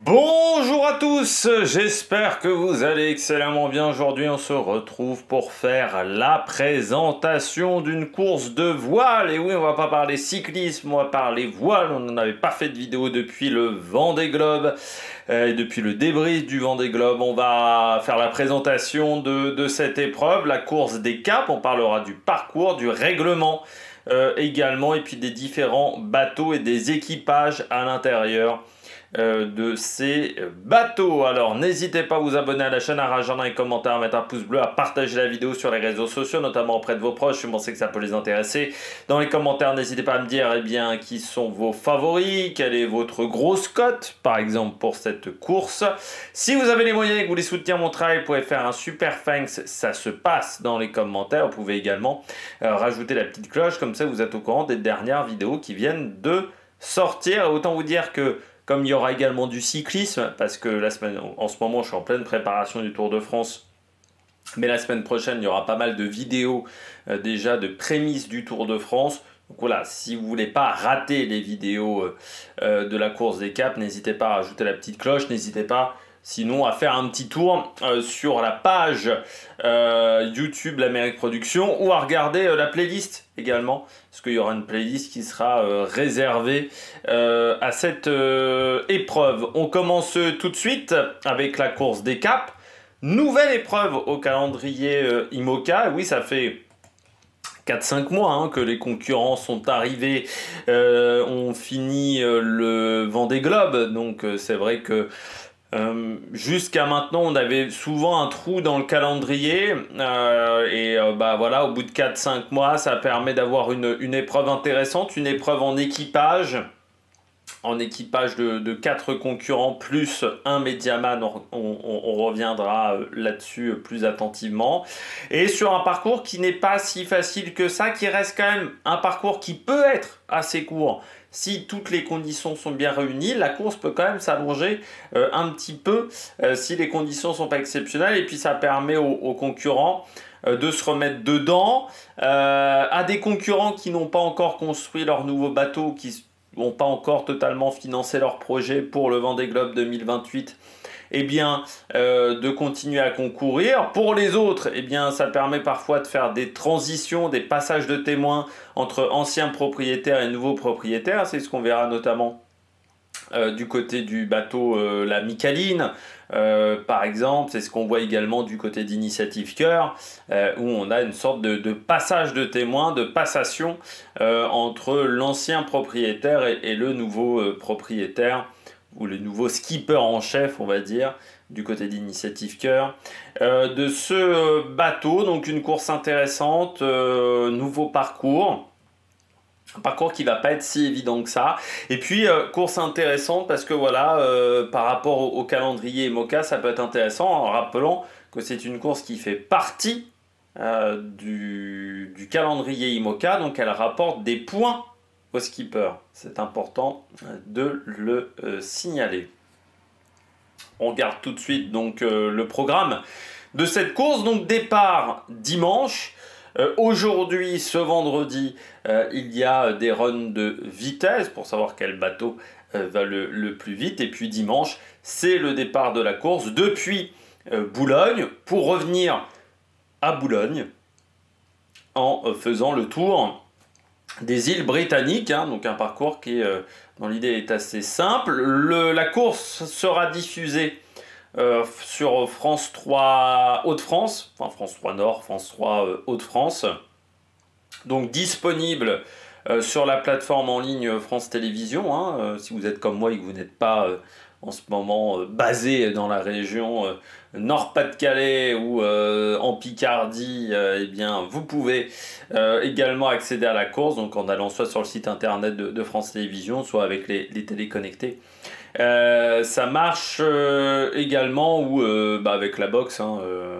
Bonjour à tous, j'espère que vous allez excellemment bien. Aujourd'hui, on se retrouve pour faire la présentation d'une course de voile. Et oui, on va pas parler cyclisme, on va parler voile. On n'en avait pas fait de vidéo depuis le Vendée Globe, et depuis le débrief du Vendée Globe. On va faire la présentation de cette épreuve, la course des caps. On parlera du parcours, du règlement également, et puis des différents bateaux et des équipages à l'intérieur de ces bateaux. Alors n'hésitez pas à vous abonner à la chaîne, à rager dans les commentaires, à mettre un pouce bleu, à partager la vidéo sur les réseaux sociaux, notamment auprès de vos proches si vous pensez que ça peut les intéresser. Dans les commentaires, n'hésitez pas à me dire qui sont vos favoris, quelle est votre grosse cote par exemple pour cette course. Si vous avez les moyens et que vous voulez soutenir mon travail, vous pouvez faire un super thanks, ça se passe dans les commentaires. Vous pouvez également rajouter la petite cloche, comme ça vous êtes au courant des dernières vidéos qui viennent de sortir. Autant vous dire que comme il y aura également du cyclisme, parce que en ce moment je suis en pleine préparation du Tour de France, mais la semaine prochaine il y aura pas mal de vidéos déjà de prémices du Tour de France. Donc voilà, si vous voulez pas rater les vidéos de la course des caps, n'hésitez pas à rajouter la petite cloche, n'hésitez pas sinon à faire un petit tour sur la page YouTube l'Amérique Production ou à regarder la playlist également, parce qu'il y aura une playlist qui sera réservée à cette épreuve. On commence tout de suite avec la course des caps. Nouvelle épreuve au calendrier IMOCA. Oui, ça fait 4-5 mois que les concurrents sont arrivés, on finit le Vendée Globe, donc c'est vrai que jusqu'à maintenant, on avait souvent un trou dans le calendrier bah voilà, au bout de 4-5 mois, ça permet d'avoir une épreuve intéressante, une épreuve en équipage de 4 concurrents plus un médiaman. On reviendra là-dessus plus attentivement. Et sur un parcours qui n'est pas si facile que ça, qui reste quand même un parcours qui peut être assez court. Si toutes les conditions sont bien réunies, la course peut quand même s'allonger un petit peu si les conditions ne sont pas exceptionnelles. Et puis ça permet aux concurrents de se remettre dedans. À des concurrents qui n'ont pas encore construit leur nouveau bateau, qui n'ont pas encore totalement financé leur projet pour le Vendée Globe 2028, eh bien, de continuer à concourir. Pour les autres, eh bien, ça permet parfois de faire des transitions, des passages de témoins entre anciens propriétaires et nouveaux propriétaires. C'est ce qu'on verra notamment du côté du bateau la Micaline, par exemple. C'est ce qu'on voit également du côté d'Initiative Cœur, où on a une sorte de passage de témoins, de passation entre l'ancien propriétaire et le nouveau propriétaire, ou le nouveau skipper en chef, on va dire, du côté d'Initiative Cœur, de ce bateau. Donc une course intéressante, nouveau parcours. Un parcours qui va pas être si évident que ça. Et puis, course intéressante parce que voilà, par rapport au calendrier IMOCA, ça peut être intéressant en rappelant que c'est une course qui fait partie du calendrier IMOCA, donc elle rapporte des points aux skippers. C'est important de le signaler. On regarde tout de suite donc le programme de cette course. Donc départ dimanche. Aujourd'hui, ce vendredi, il y a des runs de vitesse pour savoir quel bateau va le plus vite. Et puis dimanche, c'est le départ de la course depuis Boulogne pour revenir à Boulogne en faisant le tour des îles britanniques. Donc un parcours qui, dans l'idée, est assez simple. La course sera diffusée sur France 3 Hauts-de-France, enfin France 3 Nord, France 3 Hauts-de-France, donc disponible sur la plateforme en ligne France Télévisions, si vous êtes comme moi et que vous n'êtes pas en ce moment basé dans la région Nord-Pas-de-Calais ou en Picardie, eh bien vous pouvez également accéder à la course, donc en allant soit sur le site internet de France Télévisions, soit avec les téléconnectés. Ça marche également ou avec la box,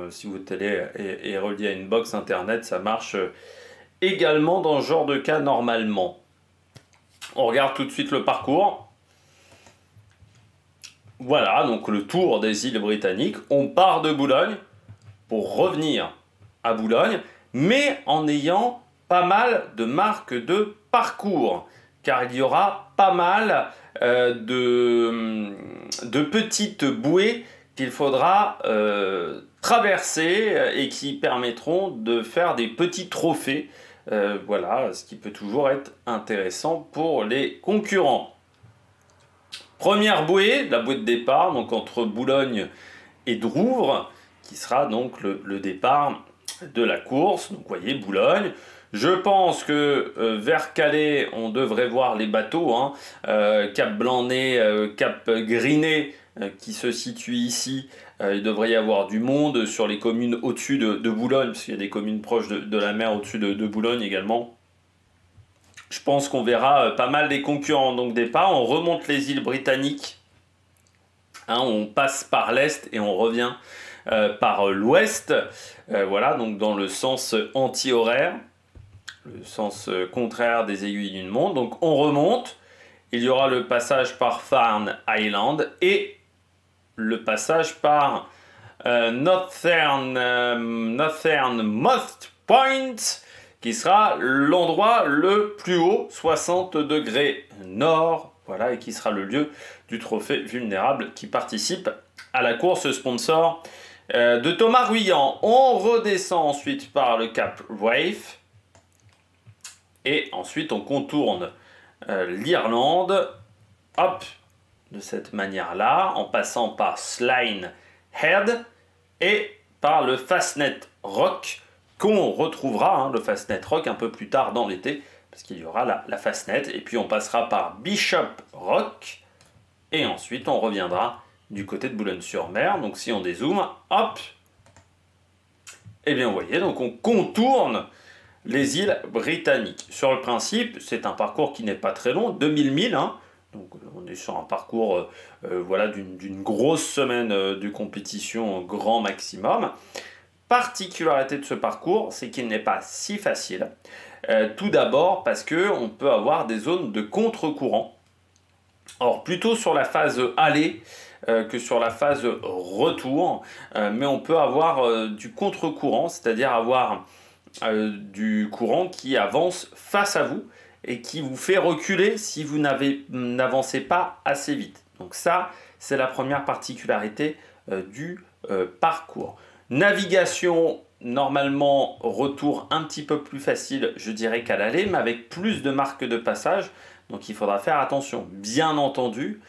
si votre télé est reliée à une box internet, ça marche également dans ce genre de cas normalement. On regarde tout de suite le parcours. Voilà, donc le tour des îles britanniques. On part de Boulogne pour revenir à Boulogne, mais en ayant pas mal de marques de parcours. car il y aura pas mal de petites bouées qu'il faudra traverser et qui permettront de faire des petits trophées. Voilà, ce qui peut toujours être intéressant pour les concurrents. Première bouée, la bouée de départ, donc entre Boulogne et Douvres, qui sera donc le départ de la course. Donc vous voyez, Boulogne. Je pense que vers Calais, on devrait voir les bateaux, hein. Cap Blanc-Nez, Cap Grinet, qui se situe ici. Il devrait y avoir du monde sur les communes au-dessus de Boulogne, parce qu'il y a des communes proches de la mer au-dessus de Boulogne également. Je pense qu'on verra pas mal des concurrents. Donc départ, on remonte les îles britanniques, hein, on passe par l'est et on revient par l'ouest. Voilà, donc dans le sens anti-horaire, le sens contraire des aiguilles d'une montre. Donc on remonte, il y aura le passage par Farne Island et le passage par Northernmost Point, qui sera l'endroit le plus haut, 60 degrés nord, voilà, et qui sera le lieu du trophée vulnérable qui participe à la course sponsor de Thomas Ruyant. On redescend ensuite par le Cap Rafe, et ensuite on contourne l'Irlande, hop, de cette manière-là, en passant par Slane Head et par le Fastnet Rock, qu'on retrouvera, hein, le Fastnet Rock, un peu plus tard dans l'été, parce qu'il y aura la Fastnet, et puis on passera par Bishop Rock, et ensuite on reviendra du côté de Boulogne-sur-Mer. Donc si on dézoome, hop, et bien vous voyez, donc on contourne les îles britanniques. Sur le principe, c'est un parcours qui n'est pas très long, 2000 milles, hein. Donc on est sur un parcours voilà, d'une grosse semaine de compétition grand maximum. Particularité de ce parcours, c'est qu'il n'est pas si facile. Tout d'abord parce qu'on peut avoir des zones de contre-courant. Or plutôt sur la phase aller que sur la phase retour, mais on peut avoir du contre-courant, c'est-à-dire avoir du courant qui avance face à vous et qui vous fait reculer si vous n'avancez pas assez vite. Donc ça, c'est la première particularité du parcours. Navigation, normalement, retour un petit peu plus facile, je dirais, qu'à l'aller, mais avec plus de marques de passage. Donc il faudra faire attention. Bien entendu,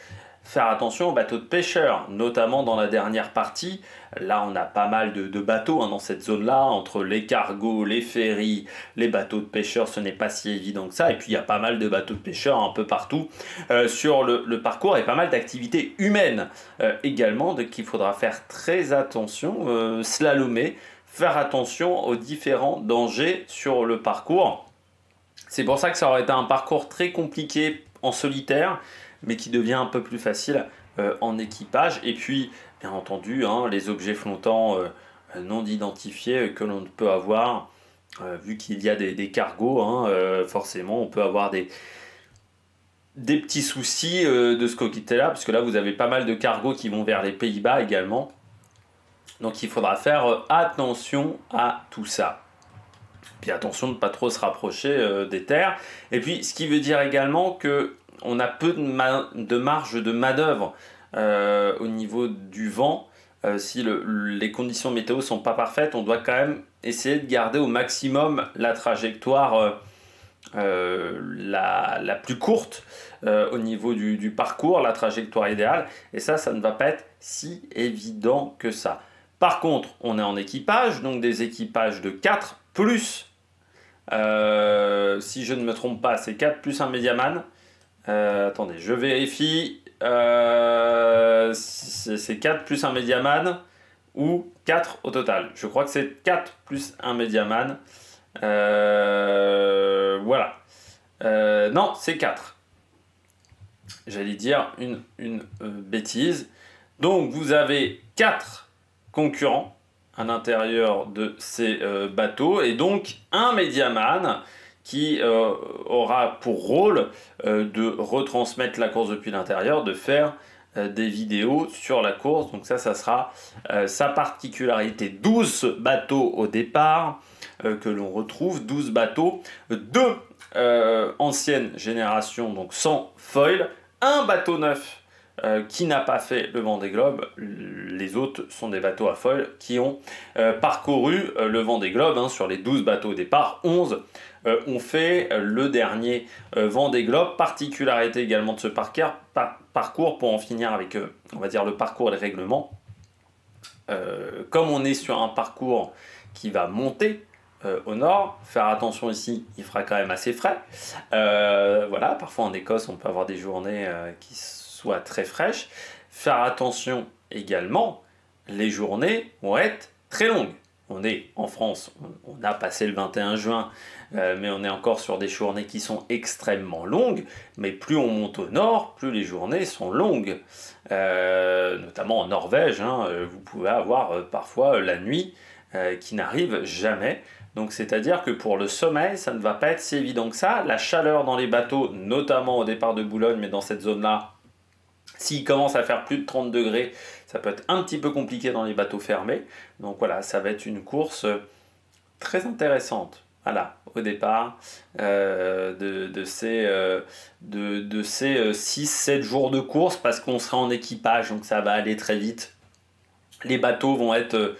faire attention aux bateaux de pêcheurs, notamment dans la dernière partie. Là, on a pas mal de bateaux, hein, dans cette zone-là, entre les cargos, les ferries, les bateaux de pêcheurs, ce n'est pas si évident que ça. Et puis, il y a pas mal de bateaux de pêcheurs un peu partout sur le parcours, et pas mal d'activités humaines également, donc il faudra faire très attention, slalomer, faire attention aux différents dangers sur le parcours. C'est pour ça que ça aurait été un parcours très compliqué en solitaire, mais qui devient un peu plus facile en équipage. Et puis, bien entendu, hein, les objets flottants non identifiés que l'on peut avoir, vu qu'il y a des cargos, hein, forcément, on peut avoir des petits soucis de ce côté-là, parce que là, vous avez pas mal de cargos qui vont vers les Pays-Bas également. Donc, il faudra faire attention à tout ça. Puis, attention de ne pas trop se rapprocher des terres. Et puis, ce qui veut dire également que on a peu de marge de manœuvre au niveau du vent. Si les conditions météo ne sont pas parfaites, on doit quand même essayer de garder au maximum la trajectoire la plus courte au niveau du parcours, la trajectoire idéale. Et ça ne va pas être si évident que ça. Par contre, on est en équipage, donc des équipages de 4 plus, si je ne me trompe pas, c'est 4 plus un médiaman. Attendez, je vérifie. C'est 4 plus un médiaman ou 4 au total. Je crois que c'est 4 plus un médiaman. Voilà. Non, c'est 4. J'allais dire une bêtise. Donc vous avez 4 concurrents à l'intérieur de ces bateaux et donc un médiaman qui aura pour rôle de retransmettre la course depuis l'intérieur, de faire des vidéos sur la course. Donc ça sera sa particularité. 12 bateaux au départ que l'on retrouve, 12 bateaux de ancienne génération, donc sans foil, un bateau neuf qui n'a pas fait le Vendée Globe. Les autres sont des bateaux à foil qui ont parcouru le Vendée Globe. Hein, sur les 12 bateaux au départ, 11 ont fait le dernier Vendée Globe. Particularité également de ce parcours, pour en finir avec on va dire le parcours et le règlement. Comme on est sur un parcours qui va monter au nord, faire attention ici, il fera quand même assez frais. Voilà, parfois en Écosse, on peut avoir des journées qui soient très fraîches. Faire attention également, les journées vont être très longues. On est en France, on a passé le 21 juin, mais on est encore sur des journées qui sont extrêmement longues. Mais plus on monte au nord, plus les journées sont longues. Notamment en Norvège, hein, vous pouvez avoir parfois la nuit qui n'arrive jamais. Donc c'est-à-dire que pour le sommeil, ça ne va pas être si évident que ça. La chaleur dans les bateaux, notamment au départ de Boulogne, mais dans cette zone-là, s'il commence à faire plus de 30 degrés, ça peut être un petit peu compliqué dans les bateaux fermés. Donc voilà, ça va être une course très intéressante. Voilà, au départ de ces 6-7 jours de course, parce qu'on sera en équipage, donc ça va aller très vite. Les bateaux vont être,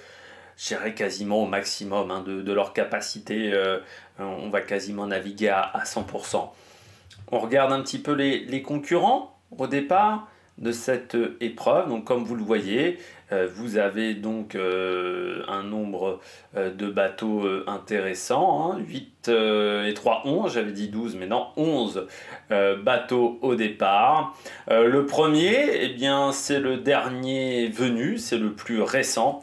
je dirais, quasiment au maximum hein, de leur capacité. On va quasiment naviguer à 100%. On regarde un petit peu les concurrents au départ de cette épreuve. Donc comme vous le voyez, vous avez donc un nombre de bateaux intéressants, hein, 8 et 3, 11, j'avais dit 12, mais non, 11 bateaux au départ. Le premier, eh bien, c'est le dernier venu, c'est le plus récent,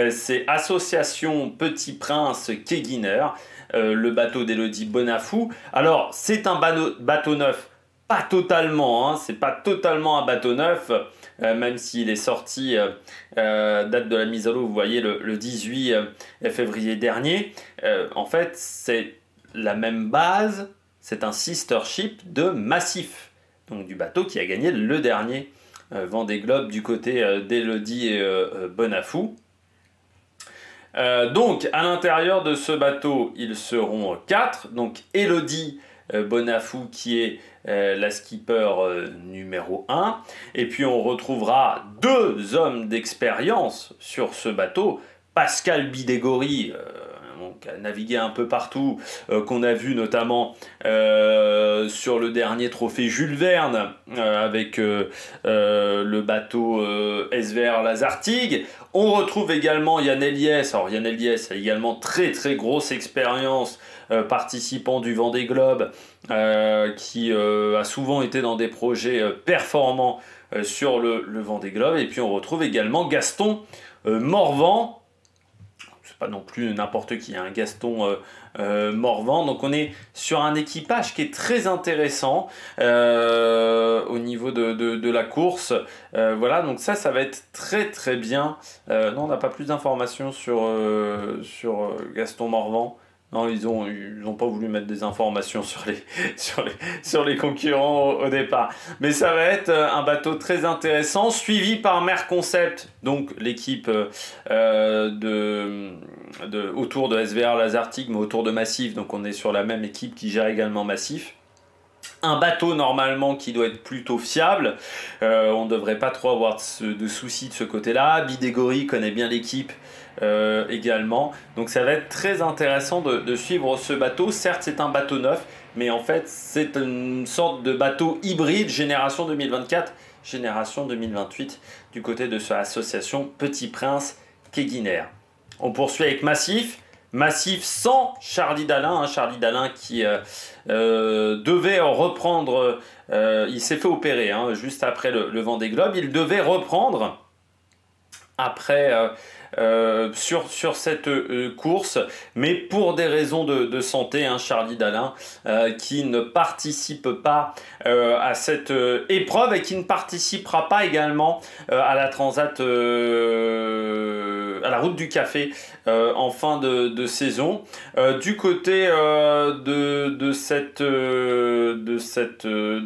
c'est Association Petit Prince Keguiner, le bateau d'Élodie Bonafou. Alors, c'est un bateau neuf, pas totalement, hein, c'est pas totalement un bateau neuf, même s'il est sorti, date de la mise à l'eau, vous voyez, le 18 février dernier. En fait, c'est la même base, c'est un sister ship de Massif, donc du bateau qui a gagné le dernier Vendée Globe du côté d'Élodie Bonafou. Donc, à l'intérieur de ce bateau, ils seront 4, donc Élodie Bonafou qui est la skipper numéro 1. Et puis on retrouvera 2 hommes d'expérience sur ce bateau. Pascal Bidégory, qui a navigué un peu partout, qu'on a vu notamment sur le dernier trophée Jules Verne avec le bateau SVR Lazartigue. On retrouve également Yann Eliès. Alors Yann Eliès a également très très grosse expérience, participant du Vendée Globe, qui a souvent été dans des projets performants sur le Vendée Globe. Et puis on retrouve également Gaston Morvan. C'est pas non plus n'importe qui, hein, Gaston Morvan. Donc on est sur un équipage qui est très intéressant au niveau de la course. Voilà, donc ça va être très très bien. Non, on n'a pas plus d'informations sur Gaston Morvan. Non, ils ont pas voulu mettre des informations sur les concurrents au départ. Mais ça va être un bateau très intéressant, suivi par Mer Concept, donc l'équipe autour de SVR Lazartigue, mais autour de Massif. Donc on est sur la même équipe qui gère également Massif. Un bateau normalement qui doit être plutôt fiable. On ne devrait pas trop avoir de soucis de ce côté-là. Bidégory connaît bien l'équipe également. Donc ça va être très intéressant de suivre ce bateau. Certes, c'est un bateau neuf, mais en fait, c'est une sorte de bateau hybride génération 2024, génération 2028 du côté de cette association Petit Prince Keguiner. On poursuit avec Massif. Massif sans Charlie Dalin, hein, Charlie Dalin qui devait reprendre, il s'est fait opérer hein, juste après le Vendée Globe, il devait reprendre après sur cette course, mais pour des raisons de santé, hein, Charlie Dalin qui ne participe pas à cette épreuve et qui ne participera pas également à la Transat, à la Route du Café en fin de saison. Du côté de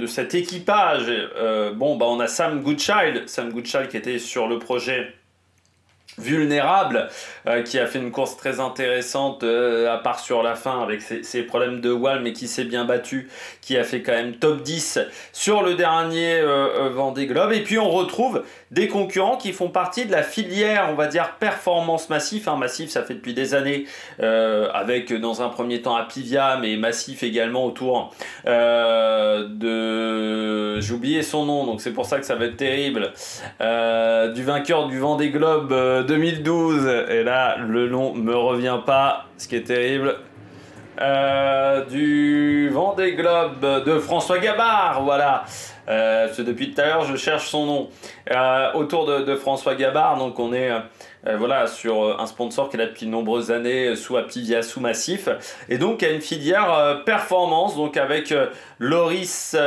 cet équipage, bon, bah, on a Sam Goodchild qui était sur le projet Vulnérable, qui a fait une course très intéressante, à part sur la fin avec ses problèmes de wall, mais qui s'est bien battu, qui a fait quand même top 10 sur le dernier Vendée Globe. Et puis on retrouve des concurrents qui font partie de la filière, on va dire, performance Massif. Hein, Massif, ça fait depuis des années, avec dans un premier temps Apivia, mais Massif également autour de... J'ai oublié son nom, donc c'est pour ça que ça va être terrible. Du vainqueur du Vendée Globe 2012, et là le nom me revient pas, ce qui est terrible. Du Vendée Globe de François Gabard, voilà. Depuis tout à l'heure je cherche son nom. Autour de François Gabard, donc on est voilà, sur un sponsor qui est là depuis de nombreuses années, sous Apivia, sous Massif, et donc il y a une filière performance, donc avec Loïs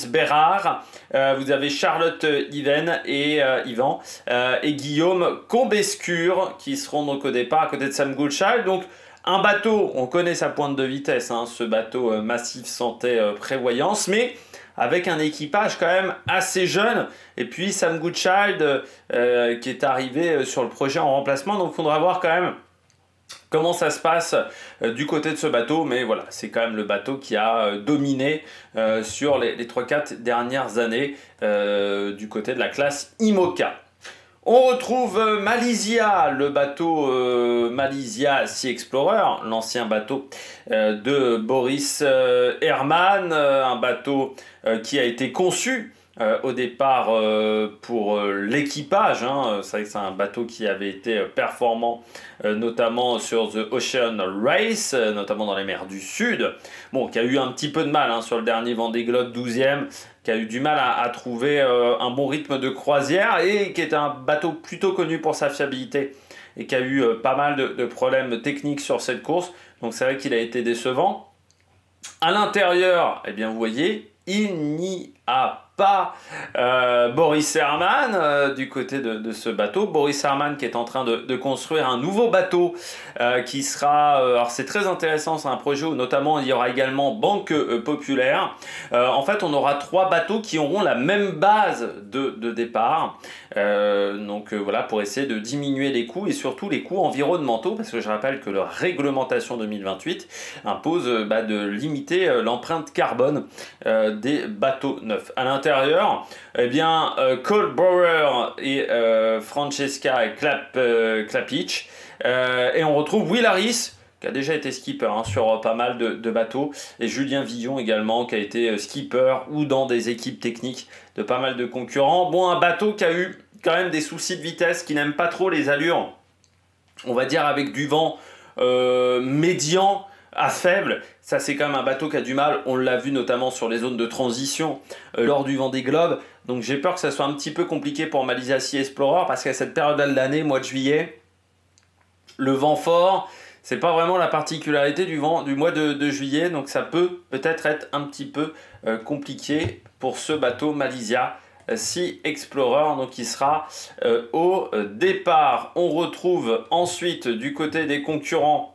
Bérard, vous avez Charlotte Yven et Yvan et Guillaume Combescure qui seront donc au départ à côté de Sam Goodchild. Donc un bateau, on connaît sa pointe de vitesse, hein, ce bateau Massif Santé Prévoyance, mais avec un équipage quand même assez jeune, et puis Sam Goodchild qui est arrivé sur le projet en remplacement, donc il faudra voir quand même comment ça se passe du côté de ce bateau, mais voilà, c'est quand même le bateau qui a dominé sur les 3-4 dernières années du côté de la classe IMOCA. On retrouve Malaysia, le bateau Malaysia Sea Explorer, l'ancien bateau de Boris Herman, un bateau qui a été conçu au départ pour l'équipage. Hein. C'est vrai que c'est un bateau qui avait été performant, notamment sur The Ocean Race, notamment dans les mers du Sud. Bon, qui a eu un petit peu de mal, hein, sur le dernier Vendée Globe 12e, qui a eu du mal à trouver un bon rythme de croisière, et qui est un bateau plutôt connu pour sa fiabilité et qui a eu pas mal de problèmes techniques sur cette course. Donc c'est vrai qu'il a été décevant. À l'intérieur, eh bien vous voyez, il n'y a pas Boris Herman du côté de ce bateau. Boris Herman qui est en train de construire un nouveau bateau qui sera... alors c'est très intéressant, c'est un projet où notamment il y aura également Banque Populaire. En fait on aura 3 bateaux qui auront la même base de départ. Voilà, pour essayer de diminuer les coûts et surtout les coûts environnementaux, parce que je rappelle que la réglementation 2028 impose de limiter l'empreinte carbone des bateaux neufs. À l'intérieur, eh bien, Cole Brower et Francesca Klapic, et on retrouve Will Harris, qui a déjà été skipper, hein, sur pas mal de bateaux, et Julien Villon également, qui a été skipper ou dans des équipes techniques de pas mal de concurrents. Bon, un bateau qui a eu quand même des soucis de vitesse, qui n'aime pas trop les allures, on va dire avec du vent médian à faible. Ça, c'est quand même un bateau qui a du mal, on l'a vu notamment sur les zones de transition lors du Vendée Globe. Donc j'ai peur que ça soit un petit peu compliqué pour Malaysia Sea Explorer, parce qu'à cette période-là de l'année, mois de juillet, le vent fort, c'est pas vraiment la particularité du mois de juillet, donc ça peut peut-être être un petit peu compliqué pour ce bateau Malaysia Sea Explorer, donc il sera au départ. On retrouve ensuite du côté des concurrents,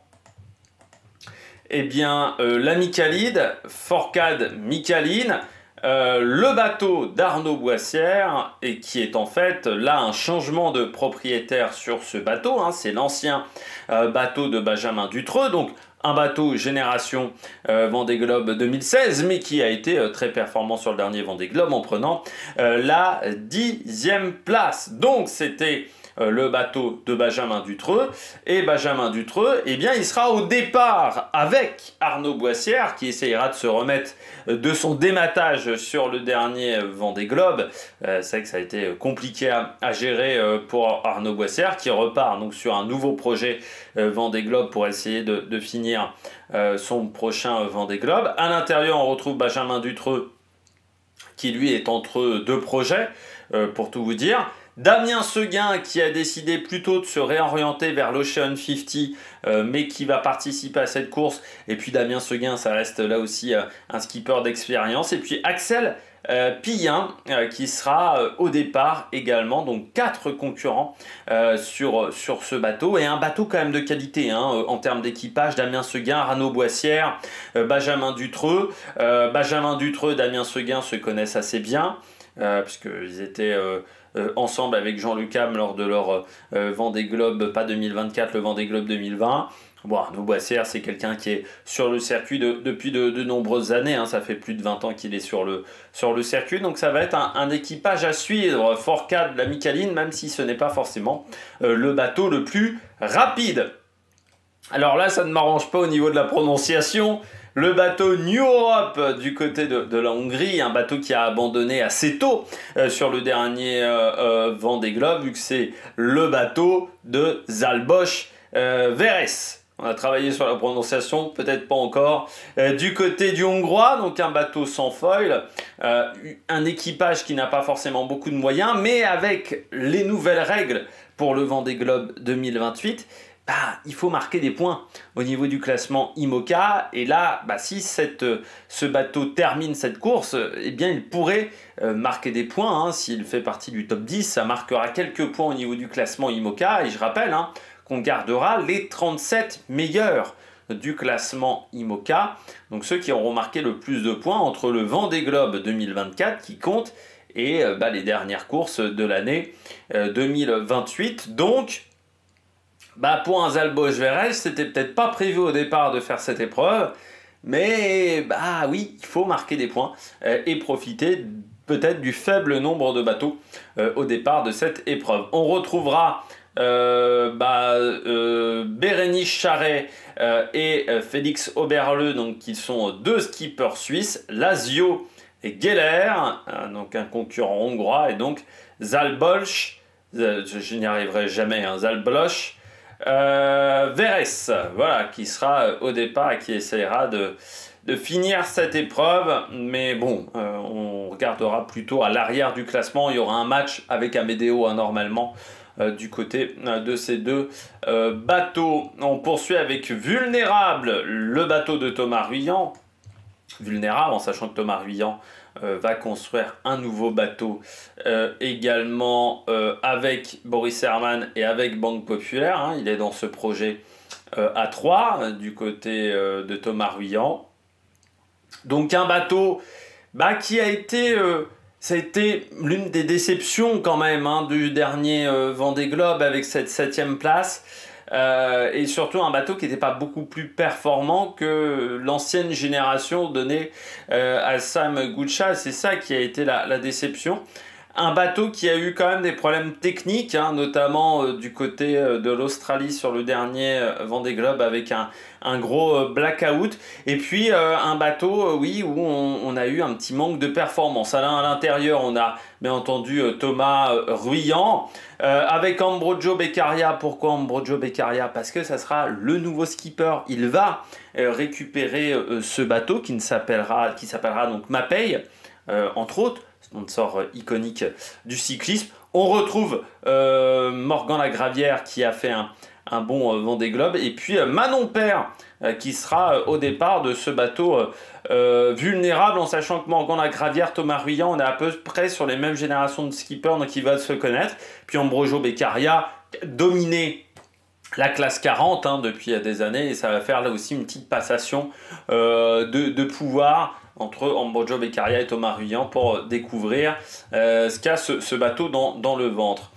eh bien, la Micalide, Forcade Micaline, le bateau d'Arnaud Boissière, et qui est en fait là un changement de propriétaire sur ce bateau, hein, c'est l'ancien bateau de Benjamin Dutreux, donc un bateau génération Vendée Globe 2016, mais qui a été très performant sur le dernier Vendée Globe en prenant la 10e place. Donc c'était le bateau de Benjamin Dutreux, et Benjamin Dutreux, eh bien, il sera au départ avec Arnaud Boissière, qui essayera de se remettre de son dématage sur le dernier Vendée Globe. C'est vrai que ça a été compliqué à gérer pour Arnaud Boissière, qui repart donc sur un nouveau projet Vendée Globe pour essayer de finir son prochain Vendée Globe. À l'intérieur, on retrouve Benjamin Dutreux, qui lui est entre 2 projets, pour tout vous dire. Damien Seguin qui a décidé plutôt de se réorienter vers l'Ocean 50, mais qui va participer à cette course. Et puis Damien Seguin, ça reste là aussi un skipper d'expérience. Et puis Axel Pillin qui sera au départ également. Donc 4 concurrents sur ce bateau. Et un bateau quand même de qualité en termes d'équipage. Damien Seguin, Arnaud Boissière, Benjamin Dutreux. Benjamin Dutreux, Damien Seguin se connaissent assez bien. Puisqu'ils étaient ensemble avec Jean-Luc Ham lors de leur Vendée Globe, pas 2024, le Vendée Globe 2020. Bon, Arnaud Boissière, c'est quelqu'un qui est sur le circuit depuis de nombreuses années. Ça fait plus de 20 ans qu'il est sur le circuit. Donc ça va être un équipage à suivre. Fourcade, la Micaline, même si ce n'est pas forcément le bateau le plus rapide. Alors là, ça ne m'arrange pas au niveau de la prononciation. Le bateau New Europe du côté de la Hongrie, un bateau qui a abandonné assez tôt sur le dernier Vendée Globe, vu que c'est le bateau de Zalbosch Veres. On a travaillé sur la prononciation, peut-être pas encore. Du côté du Hongrois, donc un bateau sans foil, un équipage qui n'a pas forcément beaucoup de moyens, mais avec les nouvelles règles pour le Vendée Globe 2028, il faut marquer des points au niveau du classement IMOCA. Et là, si ce bateau termine cette course, eh bien, il pourrait marquer des points. S'il fait partie du top 10, ça marquera quelques points au niveau du classement IMOCA. Et je rappelle qu'on gardera les 37 meilleurs du classement IMOCA. Donc ceux qui auront marqué le plus de points entre le Vendée Globe 2024 qui compte et les dernières courses de l'année 2028. Donc, pour un Zalbosch Veres, c'était peut-être pas prévu au départ de faire cette épreuve, mais oui, il faut marquer des points et profiter peut-être du faible nombre de bateaux au départ de cette épreuve. On retrouvera Bérénice Charret et Félix Oberle, donc qui sont 2 skippers suisses, Lazio et Geller, donc un concurrent hongrois, et donc Zalbosch, je n'y arriverai jamais, Zalbosch Veres, voilà, qui sera au départ et qui essaiera de finir cette épreuve. Mais bon, on regardera plutôt à l'arrière du classement. Il y aura un match avec Amedeo normalement du côté de ces 2 bateaux. On poursuit avec Vulnérable, le bateau de Thomas Ruyant. Vulnérable en sachant que Thomas Ruyant va construire un nouveau bateau également avec Boris Herrmann et avec Banque Populaire. Il est dans ce projet à 3 du côté de Thomas Ruyant. Donc un bateau qui a été... ça a été l'une des déceptions quand même du dernier Vendée Globe avec cette 7e place. Et surtout un bateau qui n'était pas beaucoup plus performant que l'ancienne génération donnée à Sam Goucha. C'est ça qui a été la déception. Un bateau qui a eu quand même des problèmes techniques, notamment du côté de l'Australie sur le dernier Vendée Globe avec un gros blackout. Et puis un bateau, où on a eu un petit manque de performance. À l'intérieur, on a bien entendu Thomas Ruyant avec Ambrogio Beccaria. Pourquoi Ambrogio Beccaria? Parce que ça sera le nouveau skipper. Il va récupérer ce bateau qui s'appellera donc Mapei, entre autres. Sponsor iconique du cyclisme. On retrouve Morgan Lagravière qui a fait un bon Vendée Globe. Et puis Manon Père qui sera au départ de ce bateau Vulnérable, en sachant que Morgan Lagravière, Thomas Ruyant, on est à peu près sur les mêmes générations de skippers, donc ils vont se connaître. Puis Ambrogio Beccaria dominé la classe 40 depuis des années, et ça va faire là aussi une petite passation de pouvoir entre Ambrogio Beccaria et Thomas Ruyant pour découvrir ce qu'a ce bateau dans le ventre.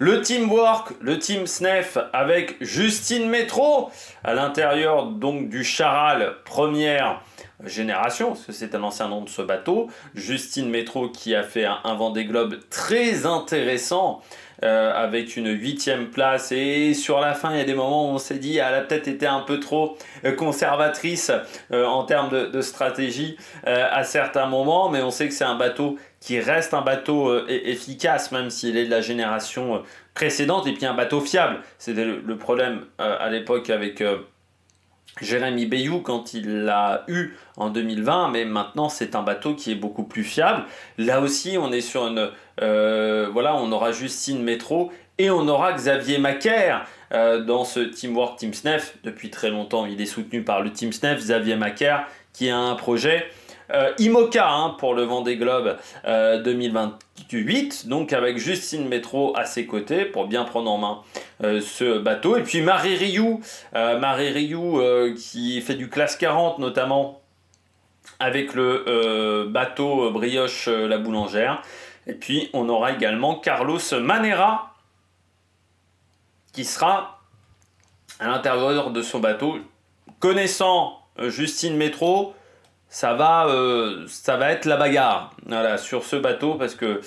Le teamwork, le team SNEF avec Justine Métro à l'intérieur donc du Charal première génération, parce que c'est un ancien nom de ce bateau. Justine Métro qui a fait un Vendée Globe très intéressant avec une 8e place, et sur la fin il y a des moments où on s'est dit elle a peut-être été un peu trop conservatrice en termes de stratégie à certains moments, mais on sait que c'est un bateau qui reste un bateau efficace même s'il est de la génération précédente, et puis un bateau fiable. C'était le problème à l'époque avec Jérémy Bayou quand il l'a eu en 2020, mais maintenant c'est un bateau qui est beaucoup plus fiable. Là aussi, on est sur une... voilà, on aura Justine Métro et on aura Xavier Macaire dans ce Teamwork Team SNEF. Depuis très longtemps, il est soutenu par le Team SNEF, Xavier Macaire, qui a un projet IMOCA hein, pour le Vendée Globe 2028, donc avec Justine Métro à ses côtés pour bien prendre en main ce bateau. Et puis Marie Rioux qui fait du classe 40 notamment avec le bateau Brioche la Boulangère. Et puis on aura également Carlos Manera qui sera à l'intérieur de son bateau. Connaissant Justine Métro, ça va être la bagarre voilà, sur ce bateau parce que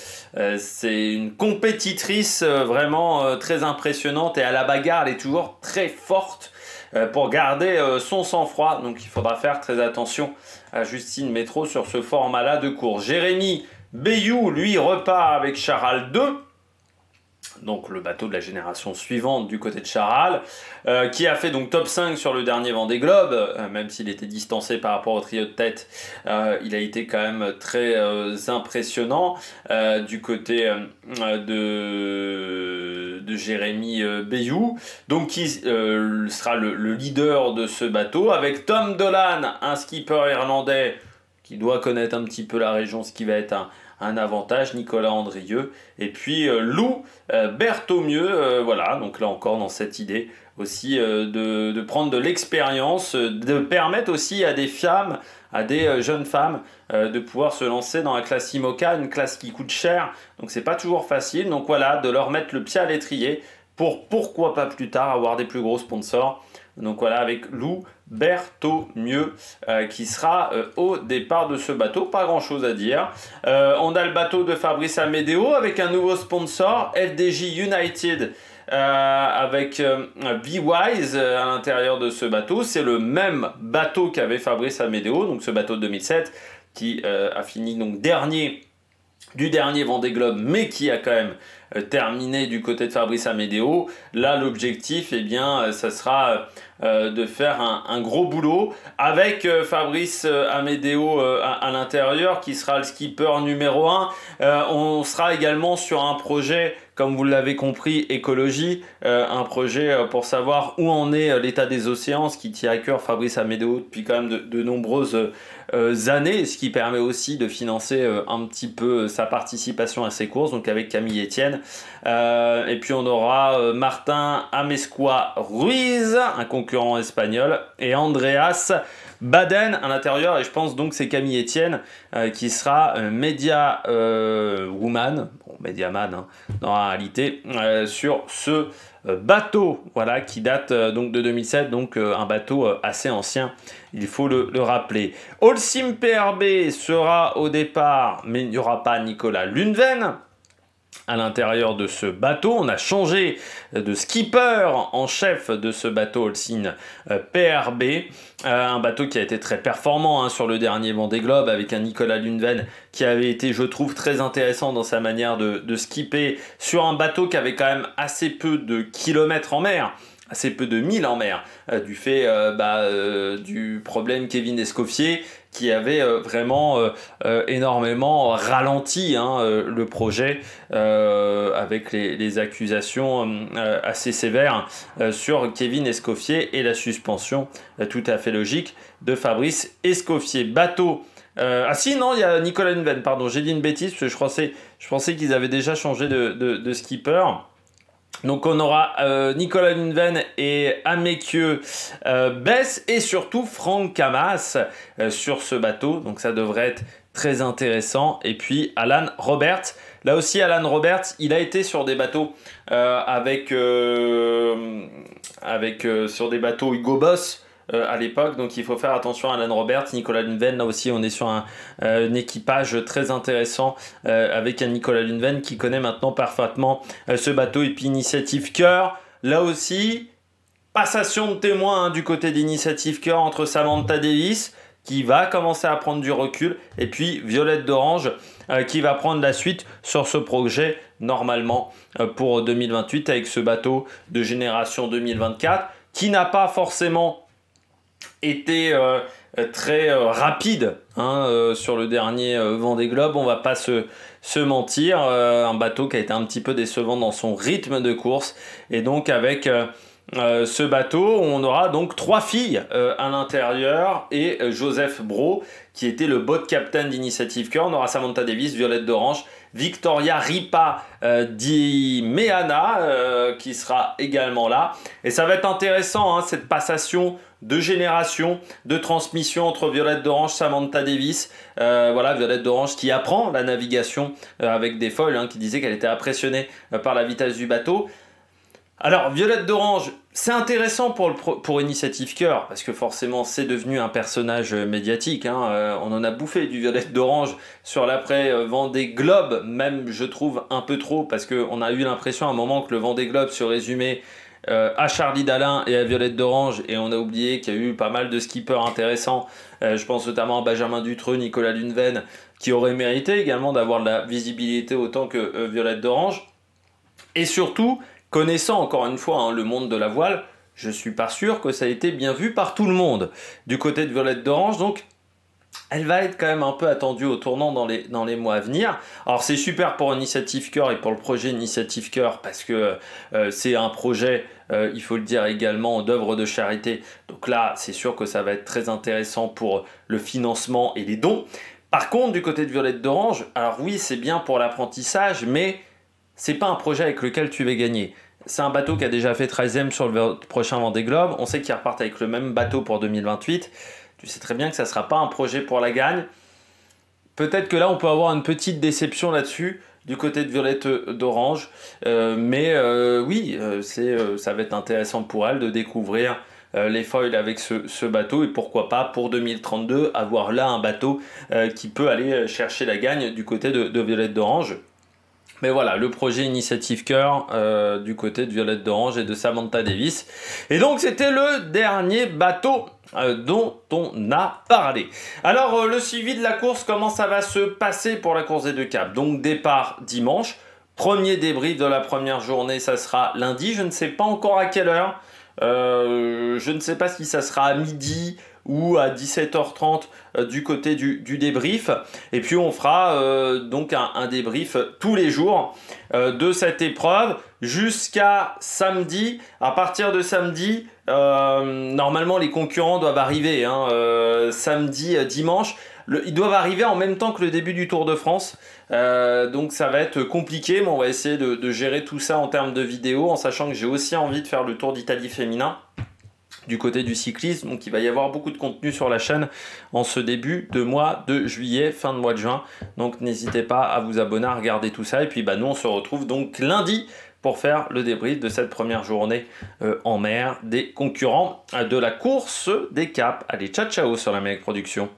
c'est une compétitrice vraiment très impressionnante et à la bagarre elle est toujours très forte pour garder son sang-froid. Donc il faudra faire très attention à Justine Métro sur ce format-là de course. Jérémy Bayou, lui, repart avec Charal 2. Donc le bateau de la génération suivante du côté de Charal, qui a fait donc top 5 sur le dernier Vendée Globe, même s'il était distancé par rapport au trio de tête, il a été quand même très impressionnant du côté de Jérémy Bayou, donc qui sera le leader de ce bateau, avec Tom Dolan, un skipper irlandais qui doit connaître un petit peu la région, ce qui va être un avantage, Nicolas Andrieux, et puis Lou Berthaumieux, voilà, donc là encore dans cette idée aussi de prendre de l'expérience, de permettre aussi à des femmes, à des jeunes femmes de pouvoir se lancer dans la classe IMOCA, une classe qui coûte cher, donc c'est pas toujours facile, donc voilà, de leur mettre le pied à l'étrier pour pourquoi pas plus tard avoir des plus gros sponsors. Donc voilà, avec Lou Berthaumieux qui sera au départ de ce bateau. Pas grand chose à dire. On a le bateau de Fabrice Amedeo avec un nouveau sponsor, LDJ United, avec B-Wise à l'intérieur de ce bateau. C'est le même bateau qu'avait Fabrice Amedeo, donc ce bateau de 2007 qui a fini donc dernier du dernier Vendée Globe, mais qui a quand même terminé du côté de Fabrice Amedeo. Là, l'objectif, eh bien, ça sera de faire un gros boulot avec Fabrice Amedeo à l'intérieur, qui sera le skipper numéro 1. On sera également sur un projet, comme vous l'avez compris, écologie, un projet pour savoir où en est l'état des océans, ce qui tient à cœur Fabrice Amedeo depuis quand même de nombreuses années, ce qui permet aussi de financer un petit peu sa participation à ces courses, donc avec Camille Etienne. Et puis on aura Martin Amezcua Ruiz, un concurrent espagnol, et Andreas Baden à l'intérieur, et je pense donc c'est Camille Etienne qui sera Media Woman, bon, Mediaman hein, dans la réalité, sur ce bateau, voilà, qui date donc de 2007, donc un bateau assez ancien, il faut le rappeler. Holcim PRB sera au départ, mais il n'y aura pas Nicolas Lundven à l'intérieur de ce bateau. On a changé de skipper en chef de ce bateau Holcim PRB, un bateau qui a été très performant hein, sur le dernier Vendée Globe, avec un Nicolas Lundven qui avait été, je trouve, très intéressant dans sa manière de skipper sur un bateau qui avait quand même assez peu de kilomètres en mer, assez peu de milles en mer, du fait du problème Kevin Escoffier, qui avait vraiment énormément ralenti hein, le projet avec les accusations assez sévères sur Kevin Escoffier et la suspension tout à fait logique de Fabrice Escoffier. Bateau. Ah si, non, il y a Nicolas Lundven, pardon, j'ai dit une bêtise, parce que je pensais qu'ils avaient déjà changé de skipper. Donc on aura Nicolas Lundven et Amekieu Bess et surtout Franck Camas sur ce bateau. Donc ça devrait être très intéressant. Et puis Alan Roberts. Là aussi Alan Roberts, il a été sur des bateaux sur des bateaux Hugo Boss à l'époque, donc il faut faire attention à Alan Roberts. Nicolas Lundven, là aussi on est sur un équipage très intéressant avec un Nicolas Lundven qui connaît maintenant parfaitement ce bateau. Et puis Initiative Cœur, là aussi passation de témoins hein, du côté d'Initiative Cœur entre Samantha Davis qui va commencer à prendre du recul et puis Violette d'Orange qui va prendre la suite sur ce projet normalement pour 2028 avec ce bateau de génération 2024 qui n'a pas forcément était très rapide hein, sur le dernier Vendée Globe, on va pas se mentir, un bateau qui a été un petit peu décevant dans son rythme de course, et donc avec ce bateau, on aura donc 3 filles à l'intérieur et Joseph Brault qui était le boat captain d'Initiative Cœur. On aura Samantha Davis, Violette d'Orange, Victoria Ripa Di Meana qui sera également là. Et ça va être intéressant hein, cette passation de génération, de transmission entre Violette d'Orange, Samantha Davis. Voilà, Violette d'Orange qui apprend la navigation avec des foils, hein, qui disait qu'elle était impressionnée par la vitesse du bateau. Alors, Violette d'Orange, c'est intéressant pour Initiative Cœur, parce que forcément, c'est devenu un personnage médiatique. Hein. On en a bouffé du Violette d'Orange sur l'après Vendée Globe, même, je trouve, un peu trop, parce qu'on a eu l'impression à un moment que le Vendée Globe se résumait à Charlie Dalin et à Violette d'Orange, et on a oublié qu'il y a eu pas mal de skippers intéressants. Je pense notamment à Benjamin Dutreux, Nicolas Luneven, qui auraient mérité également d'avoir de la visibilité autant que Violette d'Orange. Et surtout, connaissant encore une fois hein, le monde de la voile, je ne suis pas sûr que ça a été bien vu par tout le monde du côté de Violette d'Orange, donc elle va être quand même un peu attendue au tournant dans les mois à venir. Alors c'est super pour Initiative Cœur et pour le projet Initiative Cœur parce que c'est un projet, il faut le dire également, d'œuvre de charité. Donc là, c'est sûr que ça va être très intéressant pour le financement et les dons. Par contre, du côté de Violette d'Orange, alors oui, c'est bien pour l'apprentissage, mais c'est pas un projet avec lequel tu vas gagner. C'est un bateau qui a déjà fait 13e sur le prochain Vendée Globe. On sait qu'ils repartent avec le même bateau pour 2028. Tu sais très bien que ça ne sera pas un projet pour la gagne. Peut-être que là, on peut avoir une petite déception là-dessus du côté de Violette d'Orange. Oui, ça va être intéressant pour elle de découvrir les foils avec ce bateau. Et pourquoi pas, pour 2032, avoir là un bateau qui peut aller chercher la gagne du côté de Violette d'Orange. Mais voilà, le projet Initiative Cœur du côté de Violette d'Orange et de Samantha Davis. Et donc, c'était le dernier bateau dont on a parlé. Alors, le suivi de la course, comment ça va se passer pour la course des 2 caps? Donc, départ dimanche. Premier débrief de la première journée, ça sera lundi. Je ne sais pas encore à quelle heure. Je ne sais pas si ça sera à midi ou à 17h30 du côté du débrief. Et puis on fera donc un débrief tous les jours de cette épreuve jusqu'à samedi. À partir de samedi, normalement les concurrents doivent arriver hein, samedi, dimanche. Ils doivent arriver en même temps que le début du Tour de France. Donc ça va être compliqué, mais on va essayer de gérer tout ça en termes de vidéo, en sachant que j'ai aussi envie de faire le Tour d'Italie féminin du côté du cyclisme. Donc il va y avoir beaucoup de contenu sur la chaîne en ce début de mois de juillet, fin de mois de juin. Donc n'hésitez pas à vous abonner, à regarder tout ça. Et puis nous on se retrouve donc lundi pour faire le débrief de cette première journée en mer des concurrents de la course des caps. Allez, ciao ciao sur la Mec Production.